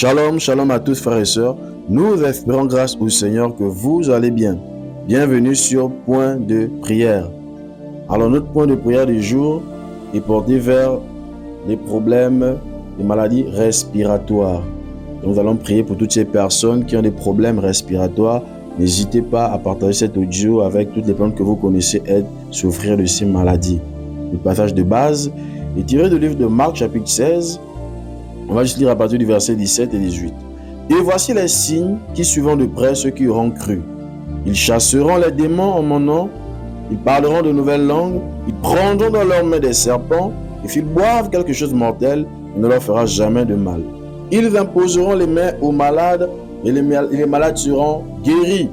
Shalom, shalom à tous frères et sœurs. Nous espérons grâce au Seigneur que vous allez bien. Bienvenue sur Point de prière. Alors notre point de prière du jour est porté vers les problèmes des maladies respiratoires. Donc, nous allons prier pour toutes ces personnes qui ont des problèmes respiratoires. N'hésitez pas à partager cet audio avec toutes les personnes que vous connaissez et souffrir de ces maladies. Le passage de base est tiré du livre de Marc chapitre 16. On va juste lire à partir du verset 17 et 18. Et voici les signes qui suivront de près ceux qui auront cru. Ils chasseront les démons en mon nom, ils parleront de nouvelles langues, ils prendront dans leurs mains des serpents, et s'ils boivent quelque chose de mortel, il ne leur fera jamais de mal. Ils imposeront les mains aux malades, et les malades seront guéris.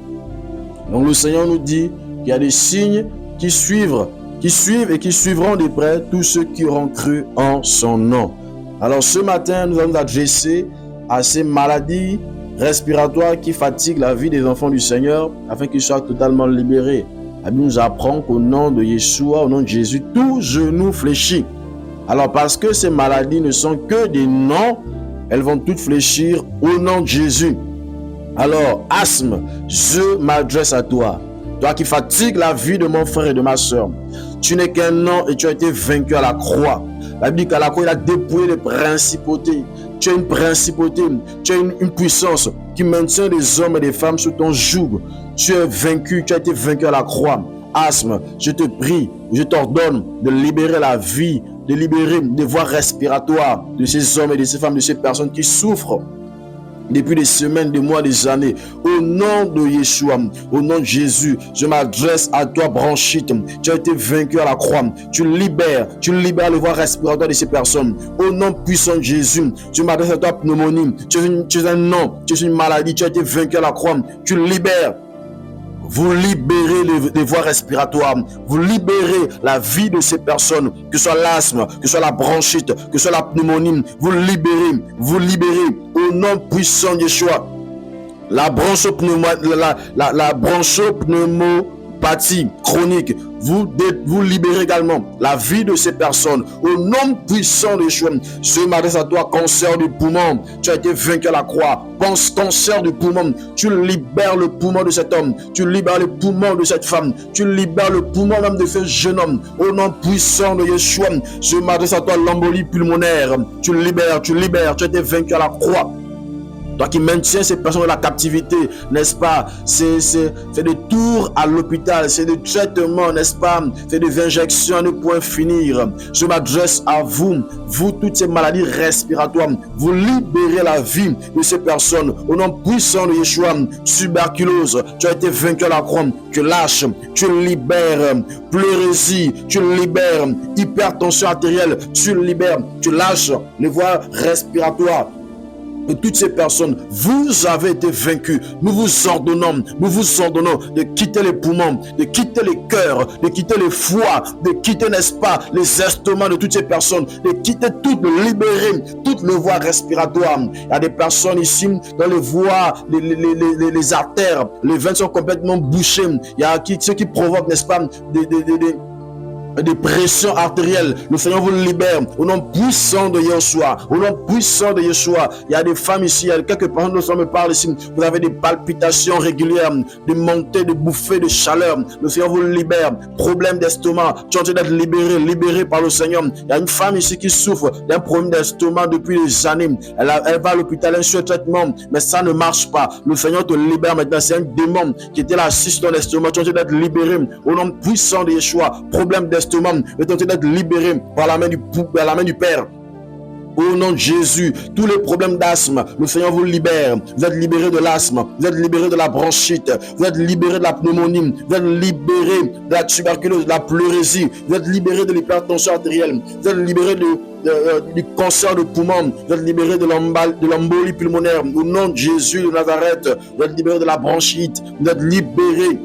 Donc le Seigneur nous dit qu'il y a des signes qui suivent et qui suivront de près tous ceux qui auront cru en son nom. Alors ce matin, nous allons nous adresser à ces maladies respiratoires qui fatiguent la vie des enfants du Seigneur afin qu'ils soient totalement libérés. La Bible nous apprend qu'au nom de Yeshua, au nom de Jésus, tout genou fléchit. Alors parce que ces maladies ne sont que des noms, elles vont toutes fléchir au nom de Jésus. Alors, asthme, je m'adresse à toi. Toi qui fatigues la vie de mon frère et de ma soeur. Tu n'es qu'un nom et tu as été vaincu à la croix. La Bible dit qu'à la croix, il a dépouillé les principautés. Tu as une principauté, tu as une puissance qui maintient les hommes et les femmes sous ton joug. Tu es vaincu, tu as été vaincu à la croix. Asthme, je te prie, je t'ordonne de libérer la vie, de libérer les voies respiratoires de ces hommes et de ces femmes, de ces personnes qui souffrent depuis des semaines, des mois, des années. Au nom de Yeshua, au nom de Jésus, je m'adresse à toi, bronchite. Tu as été vaincu à la croix. Tu libères les voies respiratoires de ces personnes. Au nom puissant de Jésus, je m'adresse à toi, pneumonie. Tu es un nom, tu es une maladie. Tu as été vaincu à la croix. Tu libères. Vous libérez les voies respiratoires. Vous libérez la vie de ces personnes, que ce soit l'asthme, que ce soit la bronchite, que ce soit la pneumonie. Vous libérez au nom puissant de Yeshua. La bronchopneumopathie chronique, vous libérez également la vie de ces personnes au nom puissant de Yeshua. Je m'adresse à toi, cancer du poumon. Tu as été vaincu à la croix. Cancer du poumon, tu libères le poumon de cet homme, tu libères le poumon de cette femme, tu libères le poumon même de ce jeune homme au nom puissant de Yeshua. Je m'adresse à toi, l'embolie pulmonaire. Tu libères, tu as été vaincu à la croix. Toi qui maintiens ces personnes dans la captivité, n'est-ce pas? C'est des tours à l'hôpital, c'est des traitements, n'est-ce pas? C'est des injections à ne point finir. Je m'adresse à vous, toutes ces maladies respiratoires. Vous libérez la vie de ces personnes au nom puissant de Yeshua. Tuberculose, tu as été vaincu à la croix. Tu lâches, tu libères. Pleurésie, tu libères. Hypertension artérielle, tu libères. Tu lâches les voies respiratoires. De toutes ces personnes, vous avez été vaincus. Nous vous ordonnons de quitter les poumons, de quitter les cœurs, de quitter les foies, de quitter, n'est-ce pas, les estomacs de toutes ces personnes, de quitter toutes, de libérer toutes les voies respiratoires. Il y a des personnes ici dans les voies, les artères, les veines sont complètement bouchées. Il y a ceux qui provoquent, n'est-ce pas, des pressions artérielles. Le Seigneur vous libère au nom puissant de Yeshua. Au nom puissant de Yeshua. Il y a des femmes ici, il y a quelques personnes qui me parlent ici. Vous avez des palpitations régulières, des montées, des bouffées de chaleur. Le Seigneur vous libère. Problème d'estomac. Tu es en train d'être libéré par le Seigneur. Il y a une femme ici qui souffre d'un problème d'estomac depuis des années. Elle va à l'hôpital, elle suit un traitement, mais ça ne marche pas. Le Seigneur te libère maintenant. C'est un démon qui était là assis sur ton estomac. Tu es en train d'être libéré au nom puissant de Yeshua. Problème d'estomac est en train d'être libéré par la main du Père. Au nom de Jésus, tous les problèmes d'asthme, le Seigneur vous libère. Vous êtes libéré de l'asthme, vous êtes libéré de la bronchite, vous êtes libéré de la pneumonie, vous êtes libéré de la tuberculose, de la pleurésie, vous êtes libéré de l'hypertension artérielle, vous êtes libéré du cancer de poumon, vous êtes libéré de l'embolie pulmonaire. Au nom de Jésus de Nazareth, vous êtes libéré de la bronchite, vous êtes libéré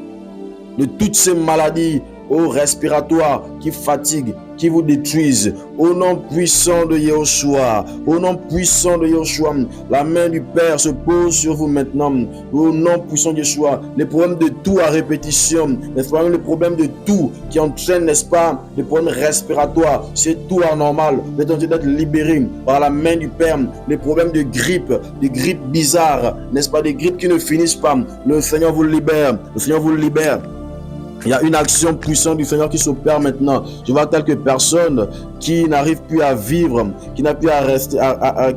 de toutes ces maladies ô respiratoire qui fatigue, qui vous détruisent. Au nom puissant de Yahushua, au nom puissant de Yahushua, la main du Père se pose sur vous maintenant. Au nom puissant de Yahushua, les problèmes de tout à répétition, les problèmes de tout qui entraînent, n'est-ce pas, les problèmes respiratoires, c'est tout anormal. Vous êtes en train d'être libéré par la main du Père. Les problèmes de grippe, des grippes bizarres, n'est-ce pas, des grippes qui ne finissent pas. Le Seigneur vous libère, le Seigneur vous libère. Il y a une action puissante du Seigneur qui s'opère maintenant. Je vois quelques personnes qui n'arrivent plus à vivre, qui n'arrivent plus à rester,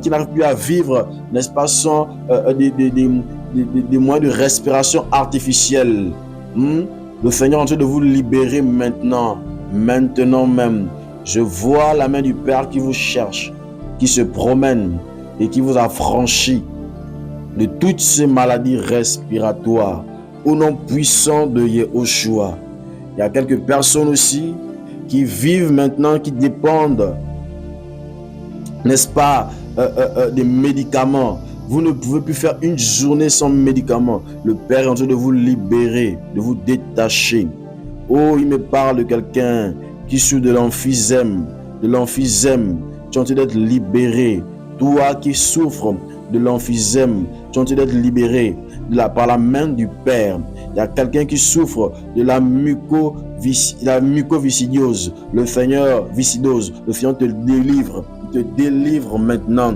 qui n'arrivent plus à vivre, n'est-ce pas, sans des moyens de respiration artificielle. Le Seigneur est en train de vous libérer maintenant, maintenant même. Je vois la main du Père qui vous cherche, qui se promène et qui vous affranchit de toutes ces maladies respiratoires. Au nom puissant de Yahushua. Il y a quelques personnes aussi qui vivent maintenant, qui dépendent, n'est-ce pas, des médicaments. Vous ne pouvez plus faire une journée sans médicaments. Le Père est en train de vous libérer, de vous détacher. Oh, il me parle de quelqu'un qui souffre de l'emphysème. De l'emphysème, tu es en train d'être libéré. Toi qui souffres de l'emphysème, tu es en train d'être libéré par la main du Père. Il y a quelqu'un qui souffre de la mucoviscidose. Le Seigneur viscidose. Le Seigneur te délivre maintenant.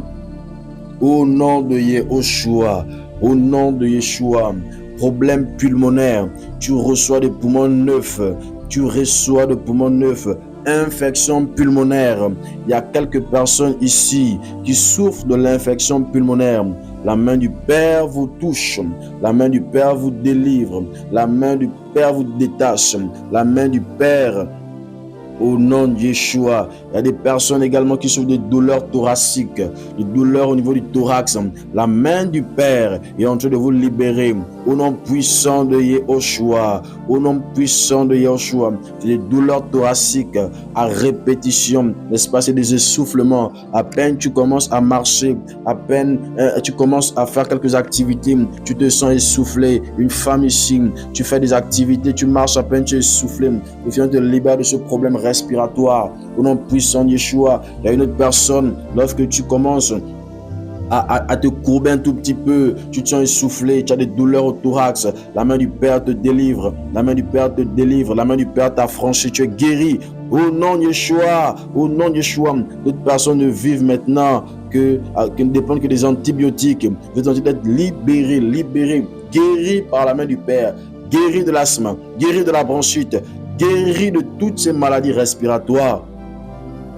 Au nom de Yahushua, au nom de Yeshua. Problème pulmonaire, tu reçois des poumons neufs. Tu reçois des poumons neufs. Infection pulmonaire. Il y a quelques personnes ici qui souffrent de l'infection pulmonaire. La main du Père vous touche. La main du Père vous délivre. La main du Père vous détache. La main du Père, au nom de Yeshua. Il y a des personnes également qui souffrent de douleurs thoraciques, de douleurs au niveau du thorax. La main du Père est en train de vous libérer. Au nom puissant de Yahushua. Au nom puissant de Yahushua. C'est des douleurs thoraciques à répétition. N'est-ce pas? C'est des essoufflements. À peine tu commences à marcher, à peine tu commences à faire quelques activités, tu te sens essoufflé. Une femme ici, tu fais des activités, tu marches, à peine tu es essoufflé. Le Seigneur te libère de ce problème respiratoire. Au nom puissant de Yeshua. Il y a une autre personne, lorsque tu commences à te courber un tout petit peu, tu te sens essoufflé, tu as des douleurs au thorax, la main du Père te délivre, la main du Père te délivre, la main du Père t'affranchit, tu es guéri. Au nom de Yeshua, au nom de Yeshua. D'autres personnes ne vivent maintenant qui ne dépendent que des antibiotiques. Vous êtes en train d'être libérés, guéris par la main du Père, guéris de l'asthme, guéris de la bronchite, guéris de toutes ces maladies respiratoires.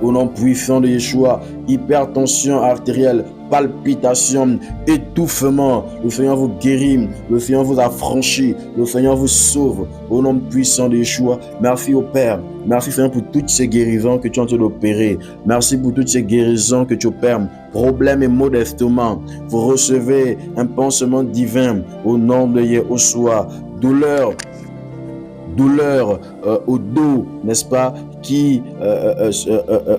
Au nom puissant de Yeshua, hypertension artérielle, palpitation, étouffement. Le Seigneur vous guérit, le Seigneur vous affranchit, le Seigneur vous sauve. Au nom puissant de Yeshua, merci au Père. Merci Seigneur pour toutes ces guérisons que tu es en train d'opérer. Merci pour toutes ces guérisons que tu opères. Problème et maux d'estomac, vous recevez un pansement divin au nom de Yahushua. Douleur au dos, n'est-ce pas, qui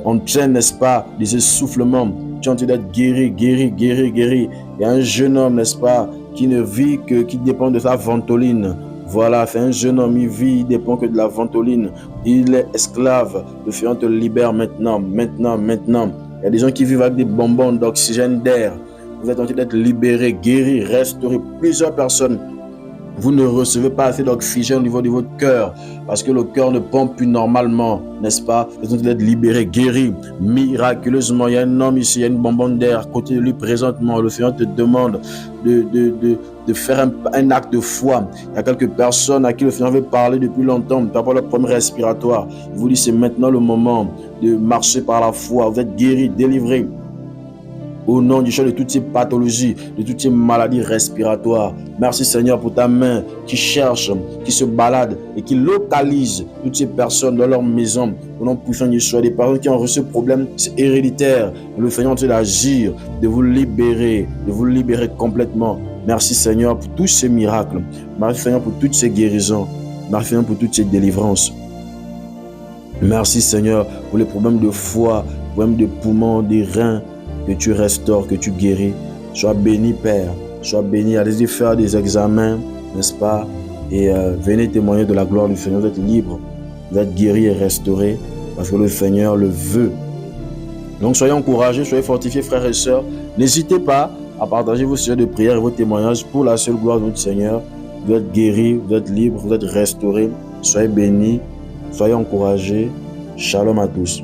entraîne, n'est-ce pas, des essoufflements. Tu es en train d'être guéri. Il y a un jeune homme, n'est-ce pas, qui ne vit que, qui dépend de sa ventoline. Voilà, c'est un jeune homme, il dépend que de la ventoline. Il est esclave. Le Seigneur te libère maintenant. Il y a des gens qui vivent avec des bonbons d'oxygène d'air. Vous êtes en train d'être libérés, guéris, restaurés. Plusieurs personnes. Vous ne recevez pas assez d'oxygène au niveau de votre cœur parce que le cœur ne pompe plus normalement, n'est-ce pas? Vous êtes d'être libéré, guéri, miraculeusement. Il y a un homme ici, il y a une bonbonne d'air à côté de lui présentement. Le Seigneur te demande de faire un acte de foi. Il y a quelques personnes à qui le Seigneur veut parler depuis longtemps par rapport à leur problème respiratoire. Il vous dit c'est maintenant le moment de marcher par la foi. Vous êtes guéri, délivré. Au nom du Seigneur, de toutes ces pathologies, de toutes ces maladies respiratoires. Merci Seigneur pour ta main qui cherche, qui se balade et qui localise toutes ces personnes dans leur maison. Au nom puissant de Yeshua, des personnes qui ont reçu ce problème, c'est héréditaire. Le Seigneur est en train d'agir, de vous libérer complètement. Merci Seigneur pour tous ces miracles. Merci Seigneur pour toutes ces guérisons. Merci Seigneur pour toutes ces délivrances. Merci Seigneur pour les problèmes de foie, problèmes de poumons, des reins, que tu restaures, que tu guéris. Sois béni, Père. Sois béni. Allez-y faire des examens, n'est-ce pas? Et venez témoigner de la gloire du Seigneur. Vous êtes libre. vous êtes guéris et restaurés parce que le Seigneur le veut. Donc soyez encouragés, soyez fortifiés frères et sœurs. N'hésitez pas à partager vos sujets de prière et vos témoignages pour la seule gloire de notre Seigneur. Vous êtes guéris, vous êtes libres, vous êtes restaurés. Soyez bénis, soyez encouragés. Shalom à tous.